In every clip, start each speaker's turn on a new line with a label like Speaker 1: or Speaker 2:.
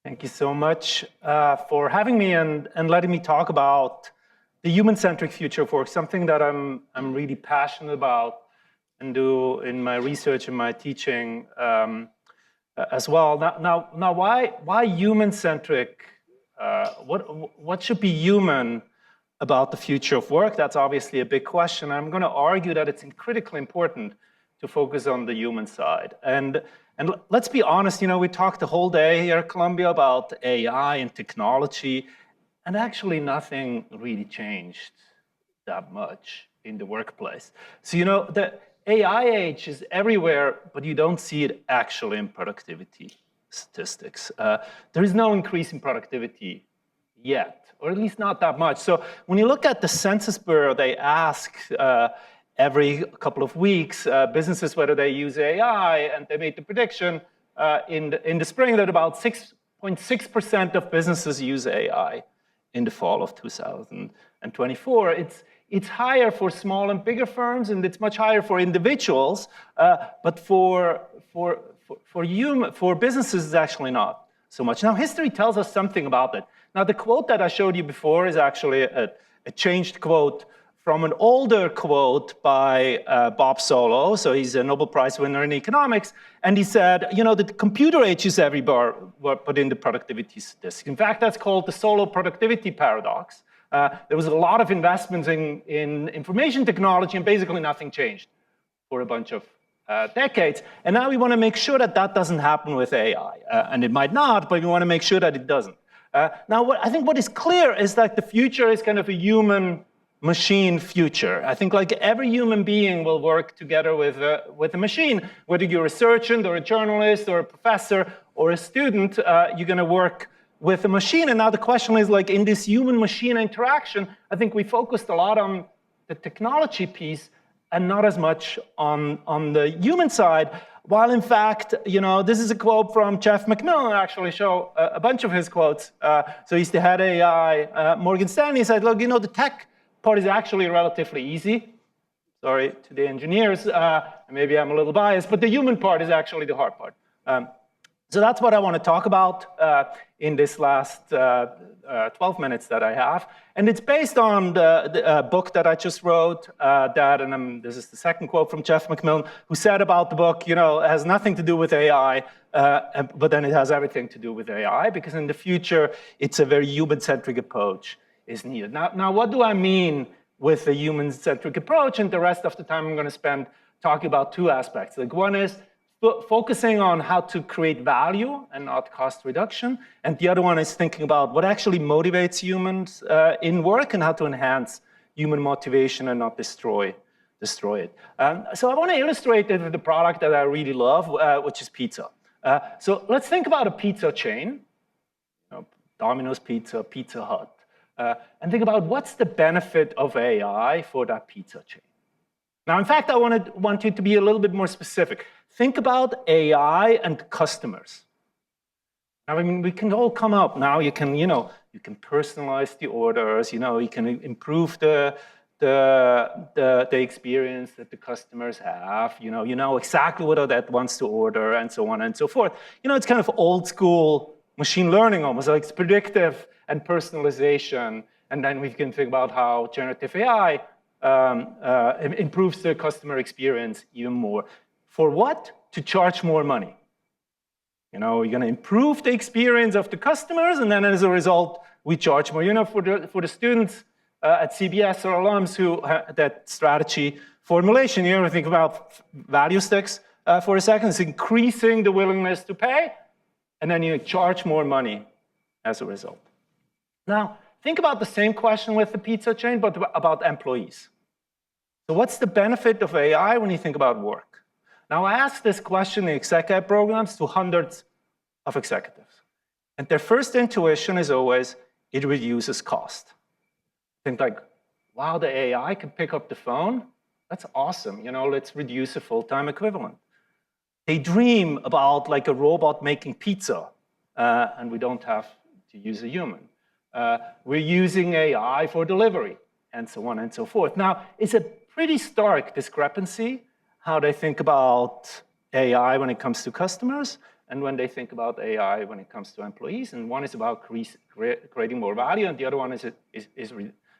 Speaker 1: Thank you so much for having me and letting me talk about the human-centric future of work, something that I'm really passionate about and do in my research and my teaching as well. Now, why human-centric? What should be human about the future of work? That's obviously a big question. I'm going to argue that it's critically important to focus on the human side. And let's be honest, we talked the whole day here at Columbia about AI and technology, and actually nothing really changed that much in the workplace. So, the AI age is everywhere, but you don't see it actually in productivity statistics. There is no increase in productivity yet, or at least not that much. So when you look at the Census Bureau, they ask every couple of weeks, businesses whether they use AI, and they made the prediction in the spring that about 6.6% of businesses use AI in the fall of 2024. It's higher for small and bigger firms, and it's much higher for individuals, but for businesses, it's actually not so much. Now, history tells us something about it. Now, the quote that I showed you before is actually a changed quote from an older quote by Bob Solow. So he's a Nobel Prize winner in economics. And he said, the computer age is everywhere, but in the productivity statistics. In fact, that's called the Solow productivity paradox. There was a lot of investments in information technology, and basically nothing changed for a bunch of decades. And now we want to make sure that that doesn't happen with AI. And it might not, but we want to make sure that it doesn't. Now, I think what is clear is that the future is kind of a human-machine future. I think like every human being will work together with a machine. Whether you're a surgeon or a journalist or a professor or a student, you're going to work with a machine. And now the question is, like, in this human-machine interaction, I think we focused a lot on the technology piece and not as much on the human side. While in fact, this is a quote from Jeff McMillan. I actually show a bunch of his quotes. So he's the head of AI, Morgan Stanley. He said, look, the tech part is actually relatively easy. Sorry to the engineers, maybe I'm a little biased, but the human part is actually the hard part. So that's what I want to talk about in this last 12 minutes that I have. And it's based on the book that I just wrote, this is the second quote from Jeff McMillan, who said about the book, it has nothing to do with AI, but then it has everything to do with AI, because in the future, it's a very human-centric approach is needed. Now, what do I mean with the human-centric approach? And the rest of the time, I'm going to spend talking about two aspects. Like, one is focusing on how to create value and not cost reduction. And the other one is thinking about what actually motivates humans in work and how to enhance human motivation and not destroy it. So I want to illustrate it with a product that I really love, which is pizza. So let's think about a pizza chain, Domino's Pizza, Pizza Hut, and think about what's the benefit of AI for that pizza chain. Now, in fact, I want you to be a little bit more specific. Think about AI and customers. Now, I mean, we can all come up now. You can personalize the orders. You can improve the experience that the customers have. You know exactly what Odette wants to order, and so on and so forth. It's kind of old school machine learning, almost like it's predictive and personalization. And then we can think about how generative AI improves the customer experience even more. For what? To charge more money. You're going to improve the experience of the customers, and then as a result, we charge more. For the students at CBS or alums who that strategy formulation, think about value sticks for a second. It's increasing the willingness to pay, and then you charge more money as a result. Now, think about the same question with the pizza chain, but about employees. So what's the benefit of AI when you think about work? Now, I asked this question in executive programs to hundreds of executives. And their first intuition is always, it reduces cost. Think like, wow, the AI can pick up the phone? That's awesome. Let's reduce a full-time equivalent. They dream about like a robot making pizza, and we don't have to use a human. We're using AI for delivery, and so on and so forth. Now, it's a pretty stark discrepancy how they think about AI when it comes to customers and when they think about AI when it comes to employees. And one is about creating more value, and the other one is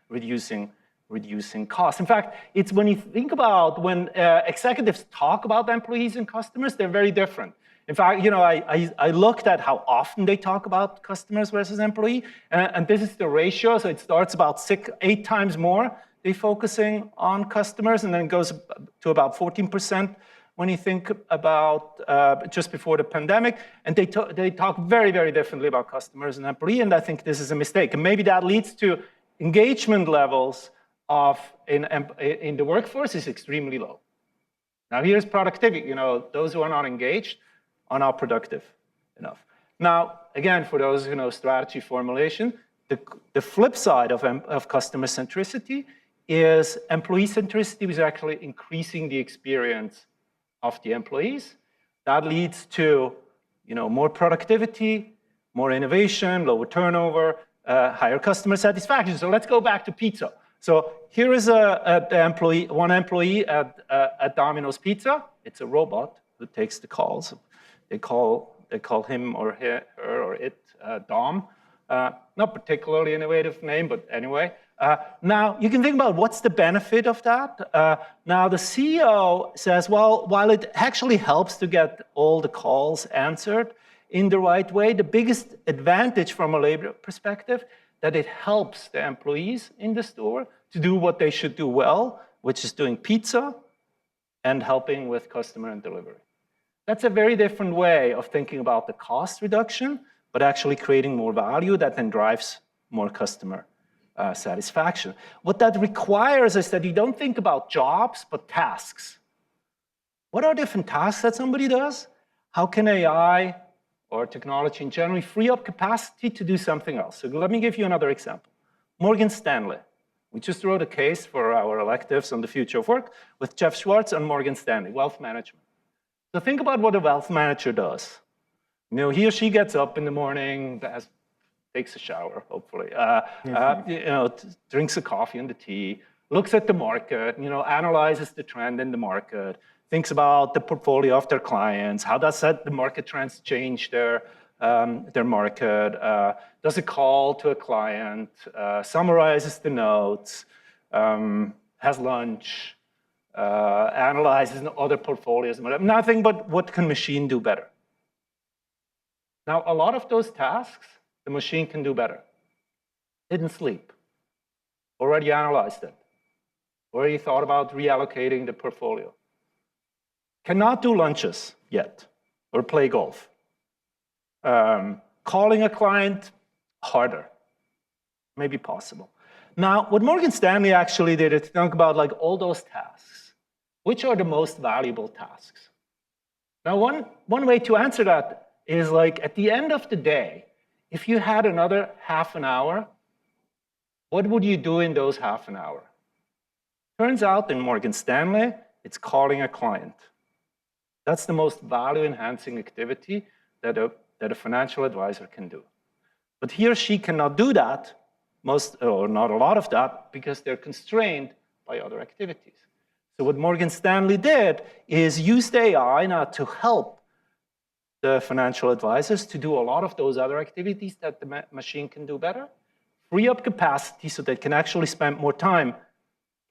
Speaker 1: reducing costs. In fact, it's when you think about when executives talk about employees and customers, they're very different. In fact, I looked at how often they talk about customers versus employee, and this is the ratio. So it starts about 8 times more they're focusing on customers, and then it goes to about 14% when you think about just before the pandemic. And they talk very, very differently about customers and employee, and I think this is a mistake. And maybe that leads to engagement levels in the workforce is extremely low. Now here's productivity. Those who are not engaged are not productive enough. Now, again, for those who know strategy formulation, the flip side of customer centricity is employee centricity is actually increasing the experience of the employees. That leads to more productivity, more innovation, lower turnover, higher customer satisfaction. So let's go back to pizza. So here is one employee at Domino's Pizza. It's a robot who takes the calls. They call him or her or it Dom. Not particularly innovative name, but anyway. Now, you can think about what's the benefit of that. Now, the CEO says, well, while it actually helps to get all the calls answered in the right way, the biggest advantage from a labor perspective, that it helps the employees in the store to do what they should do well, which is doing pizza and helping with customer and delivery. That's a very different way of thinking about the cost reduction, but actually creating more value that then drives more customer satisfaction. What that requires is that you don't think about jobs, but tasks. What are different tasks that somebody does? How can AI or technology in general free up capacity to do something else? So let me give you another example. Morgan Stanley. We just wrote a case for our electives on the future of work with Jeff Schwartz on Morgan Stanley, wealth management. So think about what a wealth manager does. He or she gets up in the morning, takes a shower, hopefully, drinks a coffee and the tea, looks at the market, analyzes the trend in the market, thinks about the portfolio of their clients, how does the market trends change their market, does a call to a client, summarizes the notes, has lunch, analyzes other portfolios, nothing but what can machine do better. Now, a lot of those tasks, the machine can do better. Didn't sleep. Already analyzed it. Already thought about reallocating the portfolio. Cannot do lunches yet or play golf. Calling a client, harder. Maybe possible. Now, what Morgan Stanley actually did is think about all those tasks. Which are the most valuable tasks? Now, one way to answer that is at the end of the day, if you had another half an hour, what would you do in those half an hour? Turns out in Morgan Stanley, it's calling a client. That's the most value-enhancing activity that a financial advisor can do. But he or she cannot do that, or not a lot of that, because they're constrained by other activities. So what Morgan Stanley did is used AI now to help the financial advisors to do a lot of those other activities that the machine can do better, free up capacity so they can actually spend more time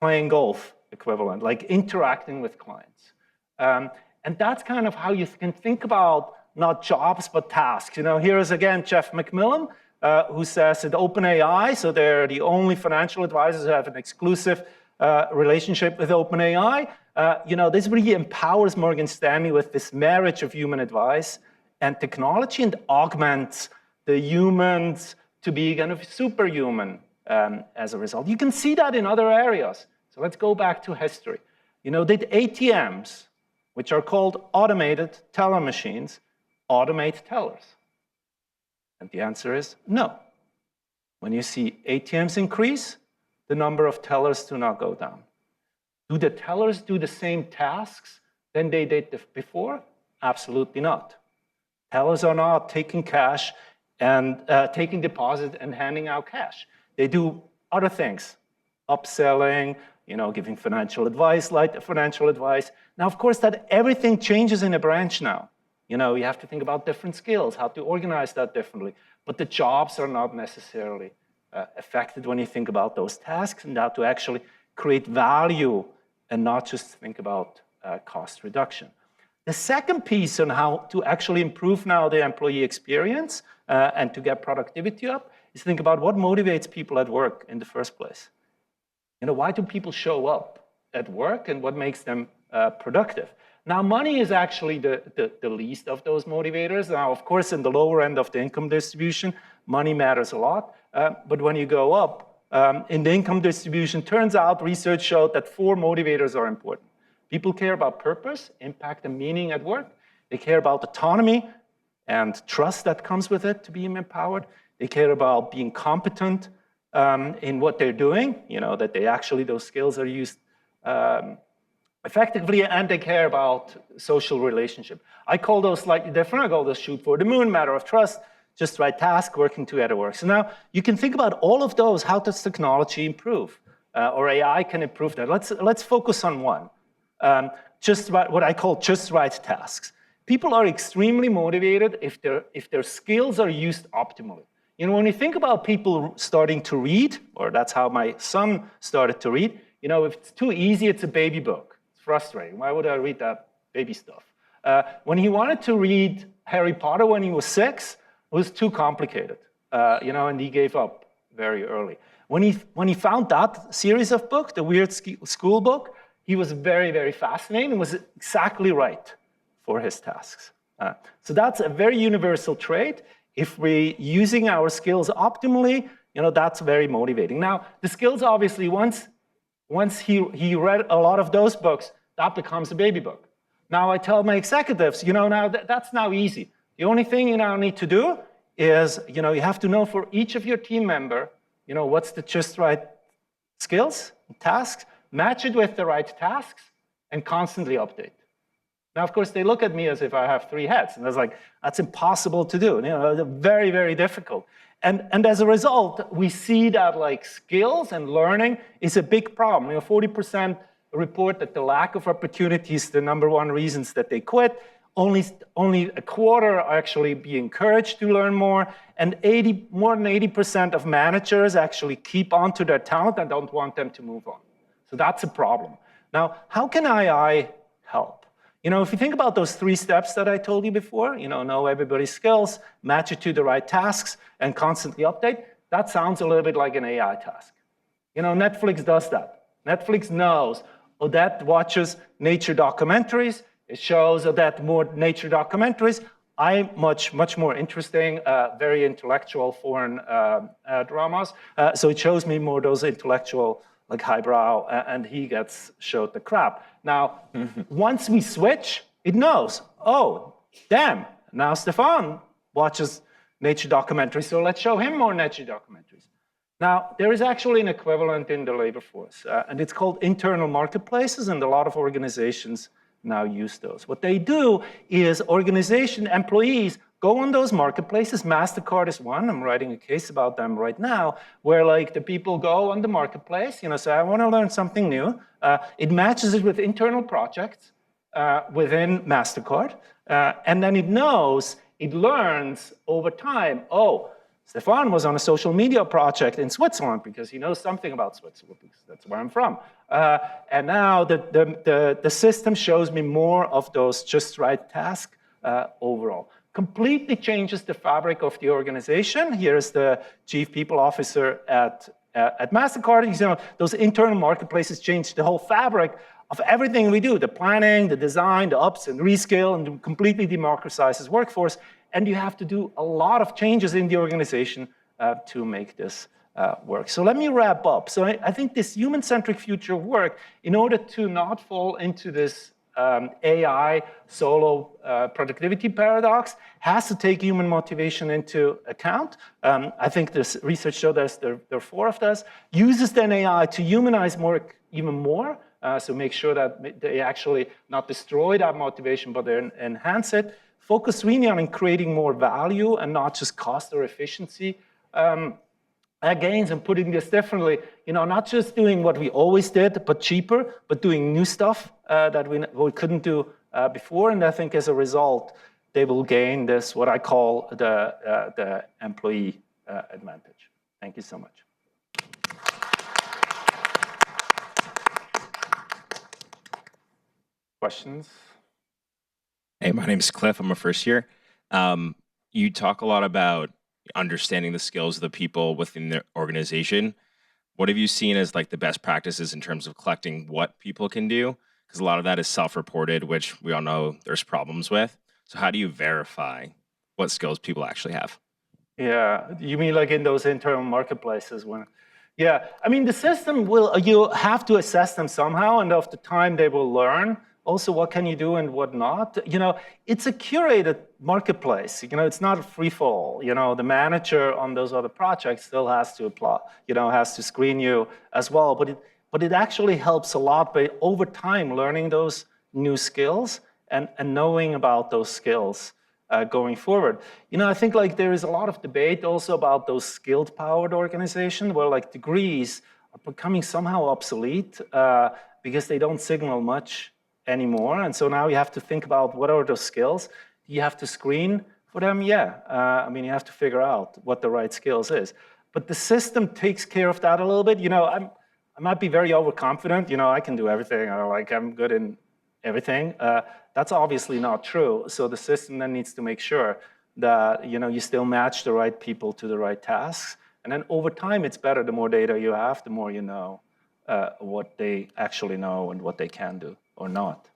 Speaker 1: playing golf equivalent, interacting with clients. And that's kind of how you can think about not jobs, but tasks. Here is again Jeff McMillan, who says that OpenAI, so they're the only financial advisors who have an exclusive relationship with OpenAI. This really empowers Morgan Stanley with this marriage of human advice and technology and augments the humans to be kind of superhuman as a result. You can see that in other areas. So let's go back to history. Did ATMs, which are called automated teller machines, automate tellers? And the answer is no. When you see ATMs increase, the number of tellers do not go down. Do the tellers do the same tasks than they did before? Absolutely not. Tellers are not taking cash and taking deposit and handing out cash. They do other things, upselling, giving financial advice, light financial advice. Now, of course, that everything changes in a branch now. You know, you have to think about different skills, how to organize that differently. But the jobs are not necessarily affected when you think about those tasks, and how to actually create value and not just think about cost reduction. The second piece on how to actually improve now the employee experience and to get productivity up is think about what motivates people at work in the first place. You know, why do people show up at work and what makes them productive? Now, money is actually the least of those motivators. Now, of course, in the lower end of the income distribution, money matters a lot. But when you go up in the income distribution, turns out research showed that 4 motivators are important. People care about purpose, impact, and meaning at work. They care about autonomy and trust that comes with it to be empowered. They care about being competent in what they're doing, you know, that they actually, those skills are used effectively, and they care about social relationship. I call those slightly different. I call those shoot for the moon, matter of trust, just right task, working together work. So now you can think about all of those. How does technology improve? Or AI can improve that. Let's focus on one. Just what I call just right tasks. People are extremely motivated if their skills are used optimally. You know, when you think about people starting to read, or that's how my son started to read, you know, if it's too easy, it's a baby book. It's frustrating. Why would I read that baby stuff? When he wanted to read Harry Potter when he was 6, it was too complicated, you know, and he gave up very early. When he found that series of books, the Weird School book, he was very, very fascinated and was exactly right for his tasks. So that's a very universal trait. If we're using our skills optimally, you know, that's very motivating. Now, the skills, obviously, once he read a lot of those books, that becomes a baby book. Now, I tell my executives, you know, now that's now easy. The only thing you now need to do is, you know, you have to know for each of your team member, you know, what's the just right skills, tasks, match it with the right tasks, and constantly update. Now, of course, they look at me as if I have 3 heads, and I was like, that's impossible to do. You know, very, very difficult. And as a result, we see that like skills and learning is a big problem. You know, 40% report that the lack of opportunity is the #1 reasons that they quit. Only a quarter are actually be encouraged to learn more, and more than 80% of managers actually keep on to their talent and don't want them to move on. So that's a problem. Now, how can AI help? You know, if you think about those 3 steps that I told you before, you know everybody's skills, match it to the right tasks, and constantly update, that sounds a little bit like an AI task. You know, Netflix does that. Netflix knows Odette watches nature documentaries. It shows Odette more nature documentaries. I'm much more interesting, very intellectual foreign dramas. So it shows me more those intellectual, like highbrow, and he gets showed the crap. Now, once we switch, it knows, oh, damn, now Stephan watches nature documentaries, so let's show him more nature documentaries. Now, there is actually an equivalent in the labor force, and it's called internal marketplaces, and a lot of organizations now use those. What they do is employees go on those marketplaces. MasterCard is one. I'm writing a case about them right now, where like the people go on the marketplace, you know, say, I want to learn something new. It matches it with internal projects within MasterCard. And then it learns over time, oh, Stephan was on a social media project in Switzerland because he knows something about Switzerland, because that's where I'm from. And now the system shows me more of those just right tasks overall. Completely changes the fabric of the organization. Here's the chief people officer at MasterCard. You know, those internal marketplaces change the whole fabric of everything we do, the planning, the design, the ups and rescale, and completely democratizes workforce. And you have to do a lot of changes in the organization to make this work. So let me wrap up. So I think this human-centric future of work, in order to not fall into this AI solo productivity paradox, has to take human motivation into account. I think this research showed us there are 4 of us. Uses then AI to humanize even more, so make sure that they actually not destroy that motivation, but they enhance it. Focus really on creating more value and not just cost or efficiency gains. And putting this differently, you know, not just doing what we always did, but cheaper, but doing new stuff that we couldn't do before. And I think as a result, they will gain this, what I call the employee advantage. Thank you so much. Questions?
Speaker 2: Hey, my name is Cliff. I'm a first year. You talk a lot about understanding the skills of the people within the organization. What have you seen as like the best practices in terms of collecting what people can do? Because a lot of that is self-reported, which we all know there's problems with. So how do you verify what skills people actually have?
Speaker 1: Yeah, you mean like in those internal marketplaces when, yeah, I mean the system will, you have to assess them somehow, and of the time they will learn also what can you do and what not. You know, it's a curated marketplace, you know, it's not a free fall. You know, the manager on those other projects still has to apply, you know, has to screen you as well, but it actually helps a lot by over time learning those new skills and knowing about those skills. Going forward. You know, I think like there is a lot of debate also about those skilled powered organizations where like degrees are becoming somehow obsolete because they don't signal much anymore. And so now you have to think about what are those skills. You have to screen for them. Yeah, I mean, you have to figure out what the right skills is. But the system takes care of that a little bit. You know, I might be very overconfident. You know, I can do everything, or like I'm good in everything. That's obviously not true. So the system then needs to make sure that you still match the right people to the right tasks. And then over time, it's better. The more data you have, the more you know what they actually know and what they can do or not.